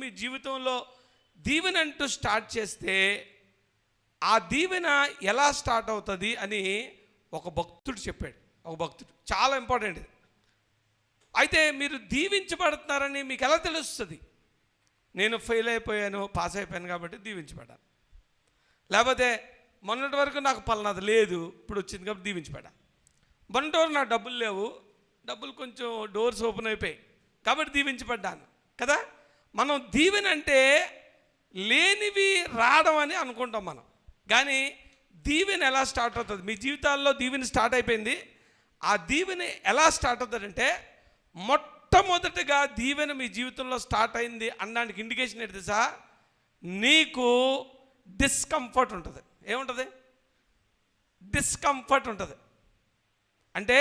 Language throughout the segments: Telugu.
మీ జీవితంలో దీవెన అంటూ స్టార్ట్ చేస్తే ఆ దీవెన ఎలా స్టార్ట్ అవుతుంది అని ఒక భక్తుడు చెప్పాడు. ఒక భక్తుడు, చాలా ఇంపార్టెంట్ ఇది. అయితే మీరు దీవించబడుతున్నారని మీకు ఎలా తెలుస్తుంది? నేను ఫెయిల్ అయిపోయాను, పాస్ అయిపోయాను కాబట్టి దీవించబడ్డాను, లేకపోతే మొన్నటి వరకు నాకు పలానాది లేదు, ఇప్పుడు వచ్చింది కాబట్టి దీవించబడ్డాను. మొన్నటి వరకు నాకు డబ్బులు లేవు, డబ్బులు కొంచెం డోర్స్ ఓపెన్ అయిపోయాయి కాబట్టి దీవించబడ్డాను కదా. మనం దీవెన అంటే లేనివి రావడం అని అనుకుంటాం మనం, కానీ దీవెన ఎలా స్టార్ట్ అవుతుంది? మీ జీవితాల్లో దీవెన స్టార్ట్ అయిపోయింది. ఆ దీవెన ఎలా స్టార్ట్ అవుతుందంటే, మొట్టమొదటిగా దీవెన మీ జీవితంలో స్టార్ట్ అయింది అనడానికి ఇండికేషన్ ఏంటి తెలుసా? నీకు డిస్కంఫర్ట్ ఉంటుంది. ఏముంటుంది? డిస్కంఫర్ట్ ఉంటుంది. అంటే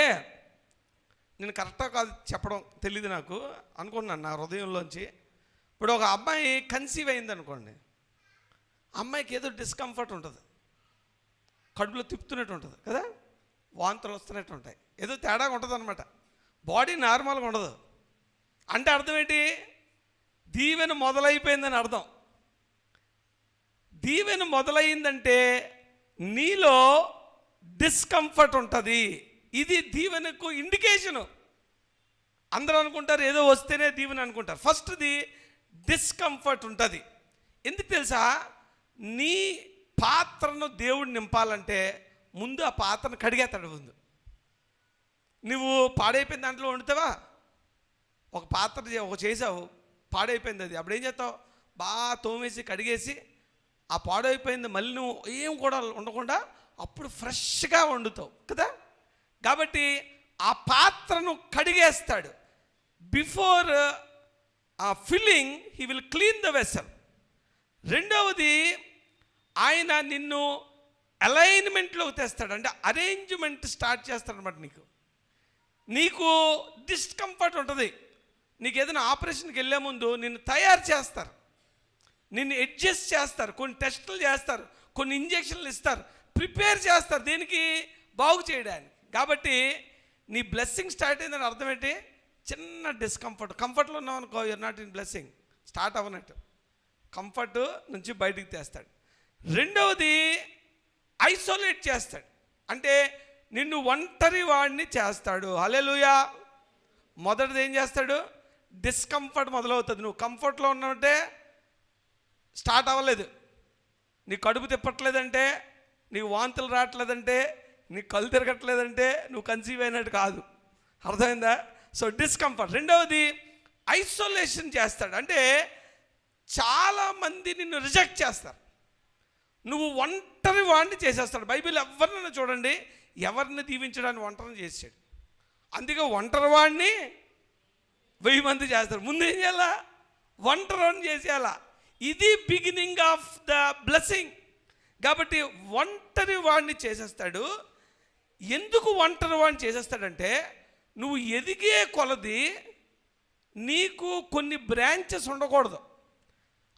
నేను కరెక్ట్గా కాదు చెప్పడం తెలియదు, నాకు అనుకున్నాను నా హృదయంలోంచి. ఇప్పుడు ఒక అమ్మాయి కన్సీవ్ అయింది అనుకోండి, అమ్మాయికి ఏదో డిస్కంఫర్ట్ ఉంటుంది, కడుపులో తిప్పుతున్నట్టు ఉంటుంది కదా, వాంతులు వస్తున్నట్టు ఉంటాయి, ఏదో తేడాగా ఉంటుంది అనమాట. బాడీ నార్మల్గా ఉండదు. అంటే అర్థం ఏంటి? దీవెన మొదలైపోయిందని అర్థం. దీవెన మొదలైందంటే నీలో డిస్కంఫర్ట్ ఉంటుంది. ఇది దీవెనకు ఇండికేషను. అందరూ అనుకుంటారు ఏదో వస్తేనే దీవెన అనుకుంటారు. ఫస్ట్ది డిస్కంఫర్ట్ ఉంటుంది. ఎందుకు తెలుసా? నీ పాత్రను దేవుడు నింపాలంటే ముందు ఆ పాత్రను కడిగేస్తాడు. ముందు నువ్వు పాడైపోయిన దాంట్లో వండుతావా? ఒక పాత్ర ఒక చేసావు, పాడైపోయింది, అది అప్పుడు ఏం చేస్తావు? బాగా తోమేసి కడిగేసి ఆ పాడైపోయింది మళ్ళీ నువ్వు ఏం కూడా ఉండకుండా అప్పుడు ఫ్రెష్గా వండుతావు కదా. కాబట్టి ఆ పాత్రను కడిగేస్తాడు. Before filling he will clean the vessel. రెండవది, ఆయన నిన్ను అలైన్మెంట్లోకి తెస్తాడు, అంటే అరేంజ్మెంట్ స్టార్ట్ చేస్తాడు అనమాట. నీకు డిస్కంఫర్ట్ ఉంటుంది. నీకు ఏదైనా ఆపరేషన్కి వెళ్ళే ముందు నిన్ను తయారు చేస్తారు, నిన్ను అడ్జస్ట్ చేస్తారు, కొన్ని టెస్టులు చేస్తారు, కొన్ని ఇంజెక్షన్లు ఇస్తారు, ప్రిపేర్ చేస్తారు. దేనికి? బాగు చేయడానికి. కాబట్టి నీ బ్లెస్సింగ్ స్టార్ట్ అయిందని అర్థం ఏంటి? చిన్న డిస్కంఫర్ట్. కంఫర్ట్లో ఉన్నావు అనుకో, you're not in blessing, start అవ్వనట్టు. కంఫర్ట్ నుంచి బయటికి తెస్తాడు. రెండవది ఐసోలేట్ చేస్తాడు, అంటే నిన్ను ఒంటరి వాడిని చేస్తాడు. హల్లెలూయా. మొదటిది ఏం చేస్తాడు? డిస్కంఫర్ట్ మొదలవుతుంది. నువ్వు కంఫర్ట్లో ఉన్నావంటే స్టార్ట్ అవ్వలేదు. నీ కడుపు తిప్పట్లేదంటే, నీకు వాంతులు రావట్లేదంటే, నీకు కళ్ళు తిరగట్లేదంటే నువ్వు కన్సీవ్ అయినట్టు కాదు. అర్థమైందా? So discomfort. రెండవది ఐసోలేషన్ చేస్తాడు, అంటే చాలామంది నిన్ను రిజెక్ట్ చేస్తారు, నువ్వు ఒంటరి వాడిని చేసేస్తాడు. బైబిల్ ఎవరినైనా చూడండి, ఎవరిని దీవించడానికి ఒంటరిని చేసాడు. అందుకే ఒంటరి వాడిని 1000 మంది చేస్తారు. ముందు ఏం చేయాలా? ఒంటరి వాడిని చేసేయాలా. ఇది బిగినింగ్ ఆఫ్ ద బ్లెస్సింగ్. కాబట్టి ఒంటరి వాడిని చేసేస్తాడు. ఎందుకు ఒంటరి వాడిని చేసేస్తాడంటే, నువ్వు ఎదిగే కొలది నీకు కొన్ని బ్రాంచెస్ ఉండకూడదు.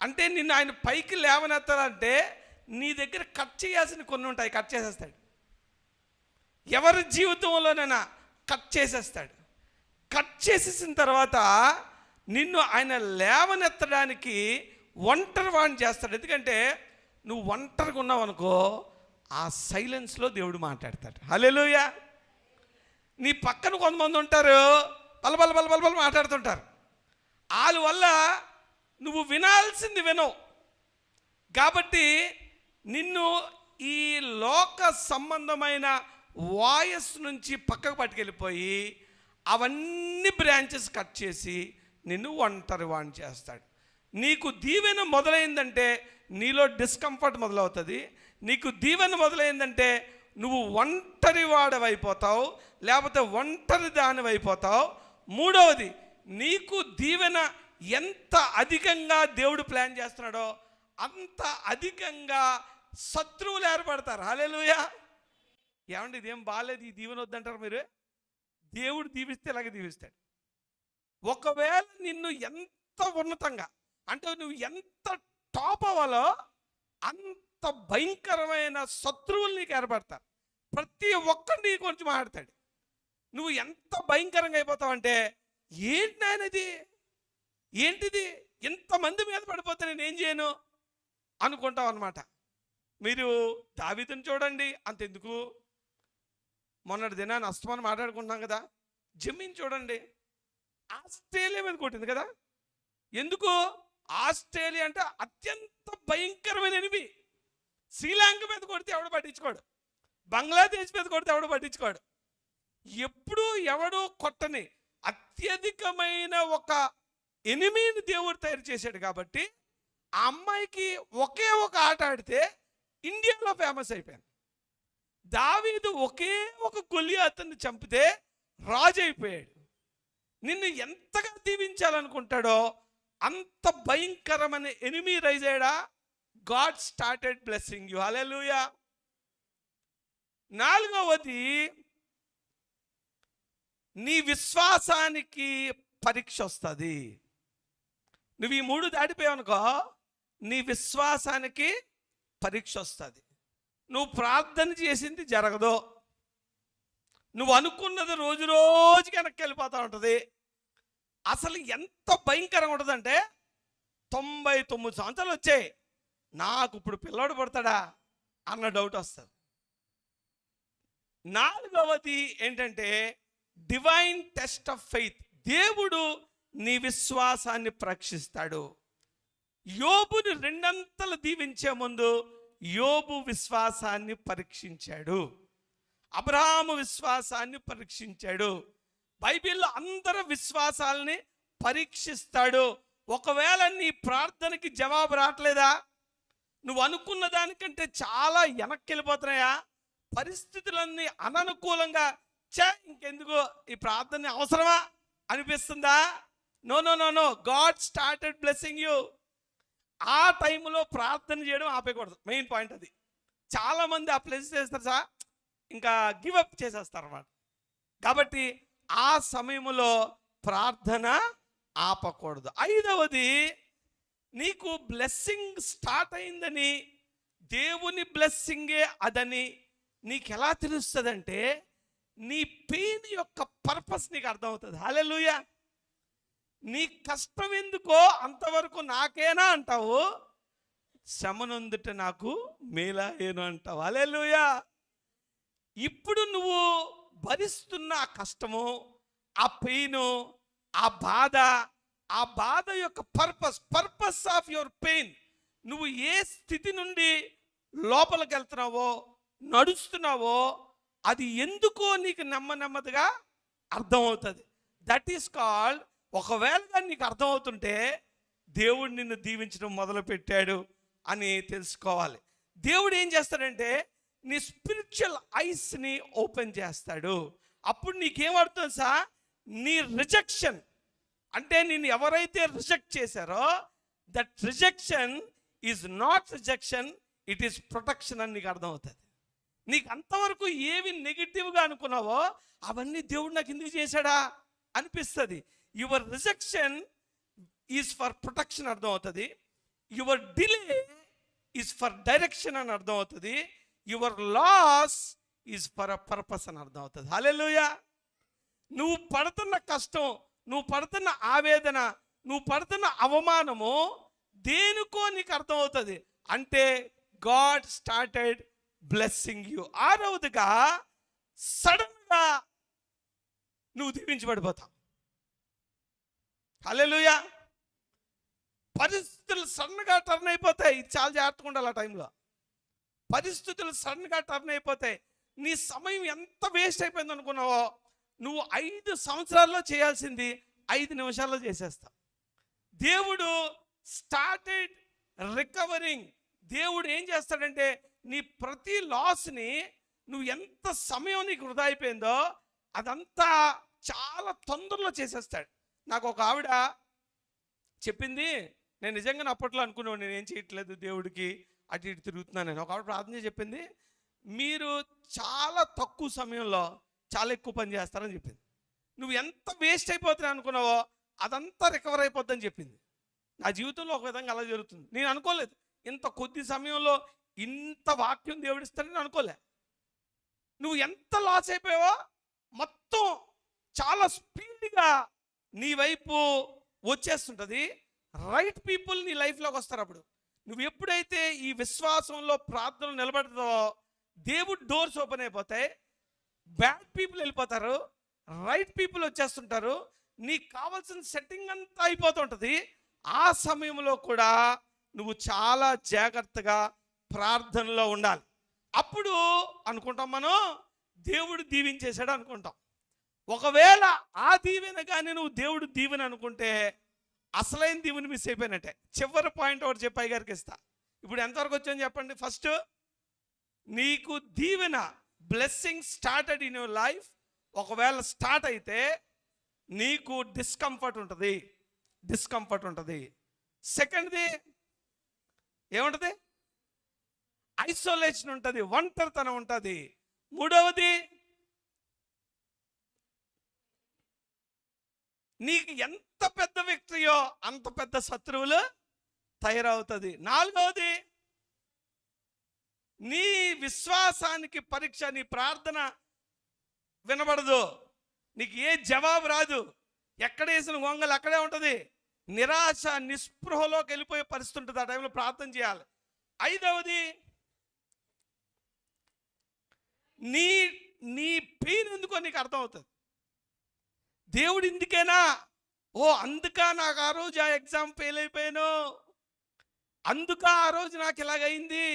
అంటే నిన్ను ఆయన పైకి లేవనెత్తాలంటే నీ దగ్గర కట్ చేయాల్సిన కొన్ని ఉంటాయి, కట్ చేసేస్తాడు. ఎవరి జీవితంలోనైనా కట్ చేసేస్తాడు. కట్ చేసేసిన తర్వాత నిన్ను ఆయన లేవనెత్తడానికి ఒంటరి వాడిని చేస్తాడు. ఎందుకంటే నువ్వు ఒంటరిగా ఉన్నావు అనుకో, ఆ సైలెన్స్లో దేవుడు మాట్లాడతాడు. హల్లెలూయా. నీ పక్కన కొంతమంది ఉంటారు, బలబల బలబల మాట్లాడుతుంటారు. వాళ్ళ వల్ల నువ్వు వినాల్సింది వినవు. కాబట్టి నిన్ను ఈ లోక సంబంధమైన వాయిస్ నుంచి పక్కకు పట్టుకెళ్ళిపోయి అవన్నీ బ్రాంచెస్ కట్ చేసి నిన్ను ఒంటరి వాడిని చేస్తాడు. నీకు దీవెన మొదలైందంటే నీలో డిస్కంఫర్ట్ మొదలవుతుంది. నీకు దీవెన మొదలైందంటే నువ్వు ఒంటరి వాడవైపోతావు, లేకపోతే ఒంటరి దానివైపోతావు. మూడవది, నీకు దీవెన ఎంత అధికంగా దేవుడు ప్లాన్ చేస్తున్నాడో అంత అధికంగా శత్రువులు ఏర్పడతారు. హల్లెలూయా. ఏమండి ఇదేం బాగాలేదు, ఈ దీవెన వద్దంటారు మీరు? దేవుడు దీవిస్తే ఇలాగే దీవిస్తాడు. ఒకవేళ నిన్ను ఎంత ఉన్నతంగా, అంటే నువ్వు ఎంత టాప్ అవ్వాలో అంత భయంకరమైన శత్రువులు నీకు ఏర్పడతారు. ప్రతి ఒక్కరు నీ గురించి మాట్లాడతాడు. నువ్వు ఎంత భయంకరంగా అయిపోతావంటే, ఏంటి నాయనది, ఏంటిది, ఇంతమంది మీద పడిపోతే నేను ఏం చేయను అనుకుంటాం అనమాట. మీరు దావీదుని చూడండి, అంతెందుకు మొన్నటి దినాన్ని అస్తమానం మాట్లాడుకుంటున్నాం కదా, జమీన్ చూడండి, ఆస్ట్రేలియా మీద కొట్టింది కదా. ఎందుకు? ఆస్ట్రేలియా అంటే అత్యంత భయంకరమైన ఎనిమి. శ్రీలంక మీద కొడితే ఎవడు పట్టించుకోడు, బంగ్లాదేశ్ మీద కొడితే ఎవడు పట్టించుకోడు. ఎప్పుడూ ఎవడో కొట్టని అత్యధికమైన ఒక ఎనిమిని దేవుడు తయారు చేశాడు. కాబట్టి ఆ అమ్మాయికి ఒకే ఒక ఆట ఆడితే ఇండియాలో ఫేమస్ అయిపోయాను. దావీదు ఒకే ఒక గొలియాతుని చంపితే రాజు అయిపోయాడు. నిన్ను ఎంతగా దీవించాలనుకుంటాడో అంత భయంకరమైన ఎనిమి రైజ్ అయ్యాడా. God started blessing you. Hallelujah. నాలుగవది, నీ విశ్వాసానికి పరీక్ష వస్తుంది. నువ్వు ఈ 3 దాటిపోయావనుకో, నీ విశ్వాసానికి పరీక్ష వస్తుంది. నువ్వు ప్రార్థన చేసింది జరగదు, నువ్వు అనుకున్నది రోజు రోజుకి వెనక్కి వెళ్ళిపోతూ ఉంటుంది. అసలు ఎంత భయంకరంగా ఉంటుందంటే, 99 సంవత్సరాలు వచ్చాయి, నాకు ఇప్పుడు పిల్లోడు పడతాడా అన్న డౌట్ వస్తుంది. నాలుగవది ఏంటంటే డివైన్ టెస్ట్ ఆఫ్ ఫెయిత్. దేవుడు నీ విశ్వాసాన్ని పరీక్షిస్తాడు. యోబుని 2 అంతలు దీవించే ముందు యోబు విశ్వాసాన్ని పరీక్షించాడు, అబ్రహాము విశ్వాసాన్ని పరీక్షించాడు. బైబిల్లో అందరి విశ్వాసాలని పరీక్షిస్తాడు. ఒకవేళ నీ ప్రార్థనకి జవాబు రావట్లేదా, నువ్వు అనుకున్న దానికంటే చాలా వెనక్కి వెళ్ళిపోతున్నాయా, పరిస్థితులన్నీ అననుకూలంగా, ఇంకెందుకు ఈ ప్రార్థన అవసరమా అనిపిస్తుందా, no no no no, god started blessing you. ఆ టైంలో ప్రార్థన చేయడం ఆపేయకూడదు. మెయిన్ పాయింట్ అది. చాలామంది ఆ ప్లేస్ చేస్తారు సార్, ఇంకా గివ్ అప్ చేసేస్తారు అన్నమాట. కాబట్టి ఆ సమయంలో ప్రార్థన ఆపకూడదు. ఐదవది, నీకు బ్లెస్సింగ్ స్టార్ట్ అయిందని, దేవుని బ్లెస్సింగే అదని నీకు ఎలా తెలుస్తుందంటే, నీ పెయిన్ యొక్క పర్పస్ నీకు అర్థమవుతుంది. హల్లెలూయా. నీ కష్టం ఎందుకో అంతవరకు నాకేనా అంటావు, శ్రమనందుట నాకు మేలా ఏను అంటావు. హల్లెలూయా. ఇప్పుడు నువ్వు భరిస్తున్న ఆ కష్టము, ఆ పెయిను, ఆ బాధ యొక్క పర్పస్ ఆఫ్ యువర్ పెయిన్, నువ్వు ఏ స్థితి నుండి లోపలికి వెళ్తున్నావో, నడుస్తున్నావో, అది ఎందుకో నీకు నెమ్మదిగా అర్థమవుతుంది. దట్ ఈస్ కాల్డ్, ఒకవేళ నీకు అర్థమవుతుంటే దేవుడు నిన్ను దీవించడం మొదలు పెట్టాడు అని తెలుసుకోవాలి. దేవుడు ఏం చేస్తాడంటే నీ స్పిరిచువల్ ఐస్ని ఓపెన్ చేస్తాడు. అప్పుడు నీకేమవుతుంది సార్, నీ రిజెక్షన్ అంటే నిన్ను ఎవరైతే రిజెక్ట్ చేశారో, that rejection is not rejection, it is protection అని నీకు అర్థమవుతుంది. నీకు అంతవరకు ఏవి నెగిటివ్గా అనుకున్నావో అవన్నీ దేవుడు నాకు ఎందుకు చేశాడా అనిపిస్తుంది. Your rejection is for protection అర్థమవుతుంది, your delay is for direction అని అర్థమవుతుంది, your loss is for a purpose అని అర్థమవుతుంది. హల్లెలూయా. నువ్వు పడుతున్న కష్టం, నువ్వు పడుతున్న ఆవేదన, నువ్వు పడుతున్న అవమానము దేనికో నీకు అర్థమవుతుంది. అంటే గాడ్ స్టార్టెడ్ బ్లెస్సింగ్ యూ. ఆరవదిగా, సడన్గా నువ్వు దీవించబడిపోతావు. హల్లెలూయా. పరిస్థితులు సడన్గా టర్న్ అయిపోతాయి. ఇది చాలా జాగ్రత్తగా ఉండాలి. ఆ టైంలో పరిస్థితులు సడన్గా టర్న్ అయిపోతాయి. నీ సమయం ఎంత వేస్ట్ అయిపోయింది అనుకున్నావో, నువ్వు 5 సంవత్సరాల్లో చేయాల్సింది 5 నిమిషాల్లో చేసేస్తావు. దేవుడు స్టార్టెడ్ రికవరింగ్. దేవుడు ఏం చేస్తాడంటే నీ ప్రతి లాస్ని, నువ్వు ఎంత సమయం నీకు వృధా అయిపోయిందో అదంతా చాలా తొందరలో చేసేస్తాడు. నాకు ఒక ఆవిడ చెప్పింది, నేను నిజంగా అప్పట్లో అనుకున్నాను నేను ఏం చేయట్లేదు, దేవుడికి అటు ఇటు తిరుగుతున్నాను. నేను ఒక ఆవిడ ప్రార్థన చేసి చెప్పింది, మీరు చాలా తక్కువ సమయంలో చాలా ఎక్కువ పని చేస్తారని చెప్పింది. నువ్వు ఎంత వేస్ట్ అయిపోతున్నావు అనుకున్నావో అదంతా రికవర్ అయిపోద్దని చెప్పింది. నా జీవితంలో ఒక విధంగా అలా జరుగుతుంది. నేను అనుకోలేదు ఇంత కొద్ది సమయంలో ఇంత వాక్యం దేవుడిస్తాడని అనుకోలే. నువ్వు ఎంత లాస్ అయిపోయావో మొత్తం చాలా స్పీడ్గా నీ వైపు వచ్చేస్తుంటుంది. రైట్ పీపుల్ నీ లైఫ్లోకి వస్తారు. అప్పుడు నువ్వు ఎప్పుడైతే ఈ విశ్వాసంలో ప్రార్థన నిలబడతావో దేవుడు డోర్స్ ఓపెన్ అయిపోతాయి, బ్యాడ్ పీపుల్ వెళ్ళిపోతారు, రైట్ పీపుల్ వచ్చేస్తుంటారు, నీకు కావాల్సిన సెట్టింగ్ అంతా అయిపోతుంటుంది. ఆ సమయంలో కూడా నువ్వు చాలా జాగ్రత్తగా ప్రార్థనలో ఉండాలి. అప్పుడు అనుకుంటాం మనం దేవుడు దీవించేశాడు అనుకుంటాం. ఒకవేళ ఆ దీవెన కానీ నువ్వు దేవుడు దీవెన అనుకుంటే అసలైన దీవెన మిస్ అయిపోయినట్టే. చివరి పాయింట్ ఒకటి చెప్పాయి గారికి ఇస్తా. ఇప్పుడు ఎంతవరకు వచ్చాయని చెప్పండి. ఫస్ట్, నీకు దీవెన blessing started in your life. ఒకవేళ స్టార్ట్ అయితే నీకు డిస్కంఫర్ట్ ఉంటుంది. సెకండ్ది ఏముంటుంది? ఐసోలేషన్ ఉంటుంది, ఒంటరితనం ఉంటుంది. మూడవది, నీకు ఎంత పెద్ద విక్టరీయో అంత పెద్ద శత్రువులు తయారవుతుంది. నాలుగవది, నీ విశ్వాసానికి పరీక్ష, నీ ప్రార్థన వినబడదు, నీకు ఏ జవాబు రాదు, ఎక్కడ వేసిన గొంగలు అక్కడే ఉంటుంది, నిరాశ నిస్పృహలోకి వెళ్ళిపోయే పరిస్థితి ఉంటుంది. ఆ టైంలో ప్రార్థన చేయాలి. ఐదవది, నీ పెయిన్ ఎందుకో నీకు అర్థమవుతుంది. దేవుడు ఇందుకేనా, అందుకా నాకు ఆ రోజు ఆ ఎగ్జామ్ ఫెయిల్ అయిపోయాను, అందుకా ఆ రోజు నాకు ఇలాగైంది,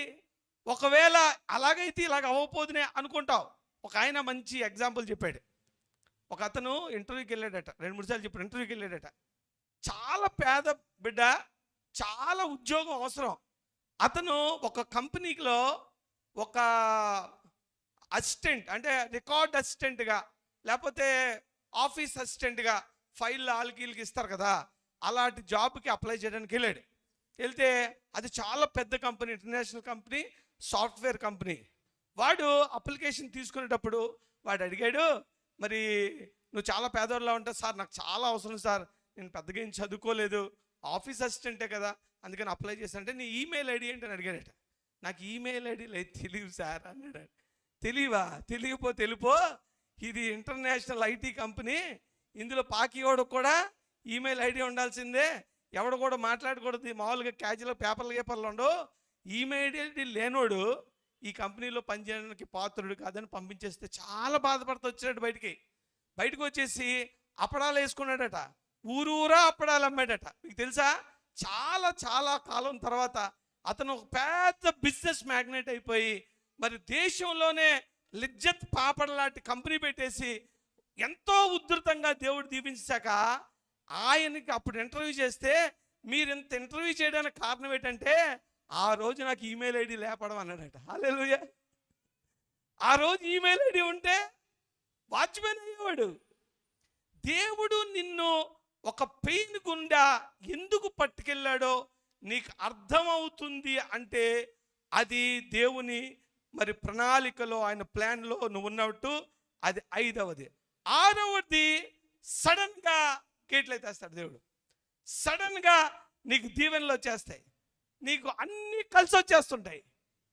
ఒకవేళ అలాగైతే ఇలాగ అవ్వకపోదునే అనుకుంటావు. ఒక ఆయన మంచి ఎగ్జాంపుల్ చెప్పాడు. ఒక అతను ఇంటర్వ్యూకి వెళ్ళాడట, 2-3 సార్లు చెప్పాడు. ఇంటర్వ్యూకి వెళ్ళాడట, చాలా పేద బిడ్డ, చాలా ఉద్యోగం అవసరం. అతను ఒక కంపెనీలో ఒక అసిస్టెంట్, అంటే రికార్డ్ అసిస్టెంట్గా లేకపోతే ఆఫీస్ అసిస్టెంట్గా ఫైల్ ఆల్కీలకి ఇస్తారు కదా, అలాంటి జాబ్కి అప్లై చేయడానికి వెళ్ళాడు. వెళ్తే అది చాలా పెద్ద company, international company, software company. వాడు అప్లికేషన్ తీసుకునేటప్పుడు వాడు అడిగాడు, మరి నువ్వు చాలా పేదవాళ్ళలో ఉంటావు సార్, నాకు చాలా అవసరం సార్, నేను పెద్దగా ఏం చదువుకోలేదు, ఆఫీస్ అసిస్టెంటే కదా, అందుకని అప్లై చేశాను. అంటే నీ ఈమెయిల్ ఐడి ఏంటని అడిగాడట. నాకు ఈమెయిల్ ఐడి లేదు, తెలియదు సార్ అన్నాడు. తెలియకపోతే వెళ్ళిపో, ఇది ఇంటర్నేషనల్ ఐటీ కంపెనీ, ఇందులో పాకివాడు కూడా ఈమెయిల్ ఐడి ఉండాల్సిందే, ఎవడు కూడా మాట్లాడకూడదు, మామూలుగా క్యాజువల్ పేపర్లు ఉండవు, ఈమెయిల్ ఐడి లేనోడు ఈ కంపెనీలో పనిచేయడానికి పాత్రుడు కాదని పంపించేస్తే చాలా బాధపడుతూ వచ్చాడు. బయటకు వచ్చేసి అప్పడాలు వేసుకున్నాడట, ఊరూరా అప్పడాలు అమ్మాడట. మీకు తెలుసా, చాలా కాలం తర్వాత అతను ఒక పెద్ద బిజినెస్ మ్యాగ్నెట్ అయిపోయి, మరి దేశంలోనే లిజ్జత్ పాపడ్ లాంటి కంపెనీ పెట్టేసి ఎంతో ఉధృతంగా దేవుడు దీవించాక ఆయనకి అప్పుడు ఇంటర్వ్యూ చేస్తే, మీరు ఇంత ఇంటర్వ్యూ చేయడానికి కారణం ఏంటంటే ఆ రోజు నాకు ఈమెయిల్ ఐడి లేపడం అన్నాడట. హల్లెలూయా. ఆ రోజు ఈమెయిల్ ఐడి ఉంటే వాచ్మెన్ అయ్యేవాడు. దేవుడు నిన్ను ఒక పెయిన్ గుండా ఎందుకు పట్టుకెళ్ళాడో నీకు అర్థమవుతుంది అంటే అది దేవుని మరి ప్రణాళికలో, ఆయన ప్లాన్లో నువ్వు ఉన్నట్టు. అది ఐదవది. ఆరవది, సడన్గా గేట్లు ఎత్తేస్తాడు దేవుడు. సడన్గా నీకు దీవెనలు వచ్చేస్తాయి, నీకు అన్నీ కలిసి వచ్చేస్తుంటాయి.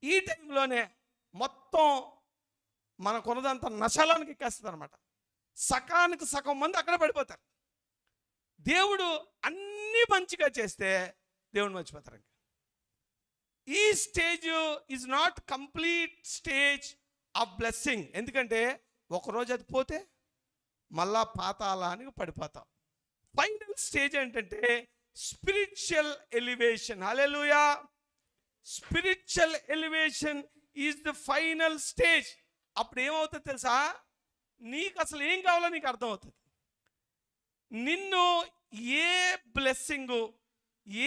ఈ టైంలోనే మొత్తం మనకున్నదంతా నశలానికి ఎక్కేస్తుంది అనమాట. సకానికి సగం మంది అక్కడ పడిపోతారు. దేవుడు అన్నీ మంచిగా చేస్తే దేవుడు మర్చిపోతారు. ఈ stage is not complete stage of blessing. ఎందుకంటే ఒకరోజు అది పోతే మళ్ళా పాతాళానికి పడిపోతాం. ఫైనల్ స్టేజ్ ఏంటంటే spiritual elevation. Hallelujah. Spiritual elevation is the final stage. అప్పుడు ఏమవుతుంది తెలుసా, నీకు అసలు ఏం కావాలో నీకు అర్థమవుతుంది. నిన్ను ఏ బ్లెస్సింగు,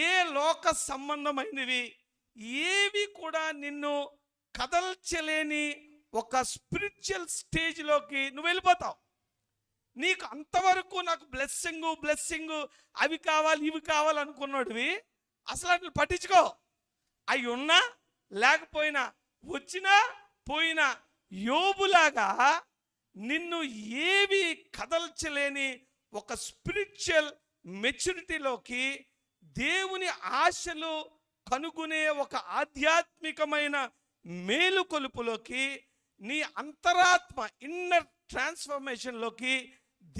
ఏ లోక సంబంధమైనవి ఏవి కూడా నిన్ను కదల్చలేని ఒక స్పిరిచువల్ స్టేజ్లోకి నువ్వు వెళ్ళిపోతావు. నీకు అంతవరకు నాకు బ్లెస్సింగు అవి కావాలి ఇవి కావాలనుకున్నాడువి అసలు అట్లా పట్టించుకో. అవి ఉన్నా లేకపోయినా, వచ్చినా పోయినా, యోబులాగా నిన్ను ఏవి కదల్చలేని ఒక స్పిరిచువల్ మెచ్యూరిటీలోకి, దేవుని ఆశలు కనుగొనే ఒక ఆధ్యాత్మికమైన మేలుకొలుపులోకి, నీ అంతరాత్మ ఇన్నర్ ట్రాన్స్ఫర్మేషన్లోకి,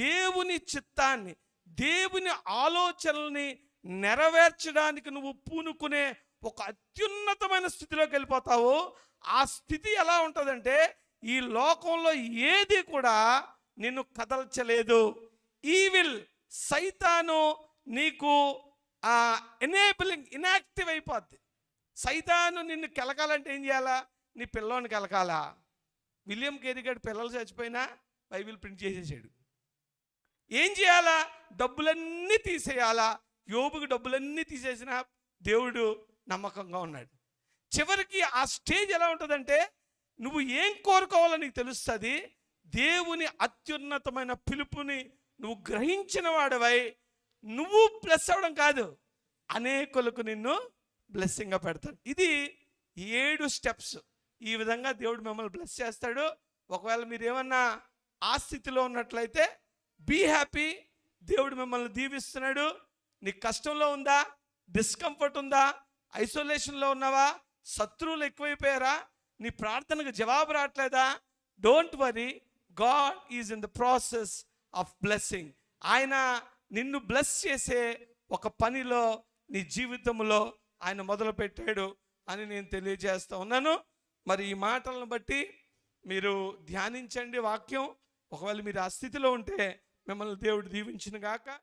దేవుని చిత్తాన్ని, దేవుని ఆలోచనల్ని నెరవేర్చడానికి నువ్వు పూనుకునే ఒక అత్యున్నతమైన స్థితిలోకి వెళ్ళిపోతావు. ఆ స్థితి ఎలా ఉంటుందంటే ఈ లోకంలో ఏది కూడా నిన్ను కదల్చలేదు. ఈవిల్ సైతాను నీకు ఇనాక్టివ్ అయిపోద్ది. సైతాను నిన్ను కెలకాలంటే ఏం చేయాలా? నీ పిల్లోని కెలకాలా? విలియం కేరీ గారి పిల్లలు చచ్చిపోయినా బైబిల్ ప్రింట్ చేసేసాడు. ఏం చేయాలా? డబ్బులన్నీ తీసేయాలా? యోబుకి డబ్బులన్నీ తీసేసిన దేవుడు నమ్మకంగా ఉన్నాడు. చివరికి ఆ స్టేజ్ ఎలా ఉంటుందంటే నువ్వు ఏం కోరుకోవాలో నీకు తెలుస్తుంది. దేవుని అత్యున్నతమైన పిలుపుని నువ్వు గ్రహించిన వాడవై నువ్వు బ్లెస్ అవ్వడం కాదు, అనేకులకు నిన్ను బ్లెస్సింగ్గా పెడతాడు. ఇది 7 స్టెప్స్. ఈ విధంగా దేవుడు మిమ్మల్ని బ్లెస్ చేస్తాడు. ఒకవేళ మీరు ఏమన్నా ఆ స్థితిలో ఉన్నట్లయితే బీ హ్యాపీ. దేవుడు మిమ్మల్ని దీవిస్తున్నాడు. నీ కష్టంలో ఉందా? డిస్కంఫర్ట్ ఉందా? ఐసోలేషన్లో ఉన్నావా? శత్రువులు ఎక్కువైపోయారా? నీ ప్రార్థనకు జవాబు రావట్లేదా? Don't worry, God is in the process of blessing. ఆయన నిన్ను బ్లెస్ చేసే ఒక పనిలో నీ జీవితంలో ఆయన మొదలు పెట్టాడు అని నేను తెలియజేస్తూ ఉన్నాను. మరి ఈ మాటలను బట్టి మీరు ధ్యానించండి వాక్యం. ఒకవేళ మీరు ఆ స్థితిలో ఉంటే మిమ్మల్ని దేవుడు దీవించును గాక.